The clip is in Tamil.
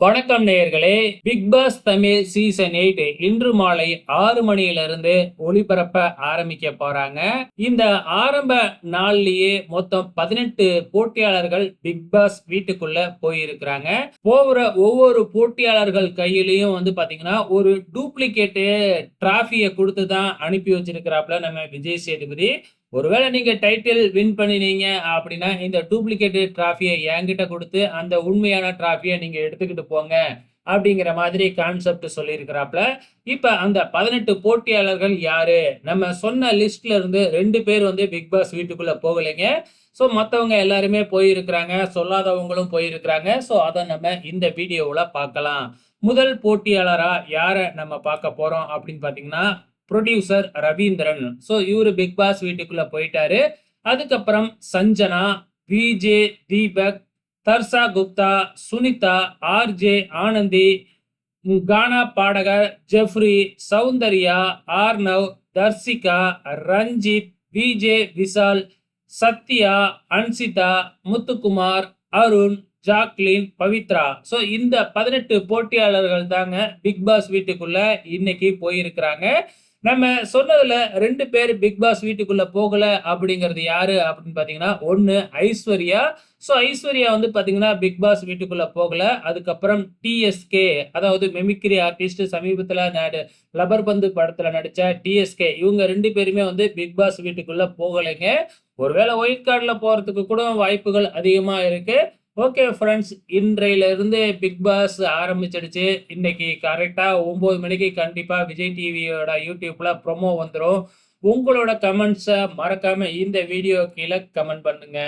வணக்கம் நேயர்களே. பிக் பாஸ் தமிழ் சீசன் 8 இன்று மாலை 6 மணியிலிருந்து ஒளிபரப்ப ஆரம்பிக்க போறாங்க. இந்த ஆரம்ப நாள்லயே மொத்தம் 18 போட்டியாளர்கள் பிக் பாஸ் வீட்டுக்குள்ள போயிருக்கிறாங்க. போகிற ஒவ்வொரு போட்டியாளர்கள் கையிலயும் பாத்தீங்கன்னா ஒரு டூப்ளிகேட் டிராஃபிய குடுத்து தான் அனுப்பி வச்சிருக்கிறாப்ல நம்ம விஜய் சேதுபதி. ஒருவேளை நீங்க டைட்டில் வின் பண்ணினீங்க அப்படின்னா, இந்த டூப்ளிகேட் டிராஃபிய என்கிட்ட குடுத்து, அந்த உண்மையான டிராஃபிய நீங்க எடுத்துக்கிட்டு போங்க. அப்படிங்கிற மாதிரி கான்செப்ட் சொல்லியிருக்கிறாப்ல. இப்ப அந்த 18 போட்டியாளர்கள் யாரு? நம்ம சொன்ன லிஸ்ட்ல இருந்து 2 பேர் பிக் பாஸ் வீட்டுக்குள்ள போகலைங்க. ஸோ மத்தவங்க எல்லாருமே போயிருக்கிறாங்க. சொல்லாதவங்களும் போயிருக்கிறாங்க. ஸோ அத நம்ம இந்த வீடியோவுல பார்க்கலாம். முதல் போட்டியாளரா யார நம்ம பார்க்க போறோம் அப்படின்னு பார்த்தீங்கன்னா, புரொடியூசர் ரவீந்திரன். ஸோ இவரு பிக் பாஸ் வீட்டுக்குள்ள போயிட்டாரு. அதுக்கப்புறம் சஞ்சனா, விஜே, தீபக், தர்ஷா குப்தா, சுனிதா, ஆர்ஜே, ஆனந்தி, கானா பாடகர் Jeffrey, Soundarya, Arnav, Tharshika, Ranjith, VJ Vishal, Sathya, Anshitha, Muthukumar, Arun, Jacquline, Pavithra. So இந்த 18 போட்டியாளர்கள் தாங்க பிக் பாஸ் வீட்டுக்குள்ள இன்னைக்கு போயிருக்கிறாங்க. நம்ம சொன்னதுல 2 பேர் பிக் பாஸ் வீட்டுக்குள்ள போகல அப்படிங்கிறது யாரு அப்படின்னு பார்த்தீங்கன்னா, 1 ஐஸ்வர்யா. ஸோ ஐஸ்வர்யா பார்த்தீங்கன்னா, பிக் பாஸ் வீட்டுக்குள்ள போகல. அதுக்கப்புறம் டிஎஸ்கே, அதாவது மிமிக்ரி ஆர்டிஸ்ட், சமீபத்தில லப்பர் பந்து படத்துல நடிச்ச டிஎஸ்கே, இவங்க 2 பேருமே பிக் பாஸ் வீட்டுக்குள்ள போகலைங்க. ஒருவேளை ஒயில்ட் கார்டுல போறதுக்கு கூட வாய்ப்புகள் அதிகமா இருக்கு. ஓகே ஃப்ரெண்ட்ஸ், இன்றையிலிருந்து பிக் பாஸ் ஆரம்பிச்சிடுச்சு. இன்னைக்கு கரெக்டா 9 மணிக்கு கண்டிப்பா விஜய் டிவியோட யூடியூப்ல ப்ரோமோ வந்துரும். உங்களோட கமெண்ட்ஸ மறக்காம இந்த வீடியோ கீழ கமெண்ட் பண்ணுங்க.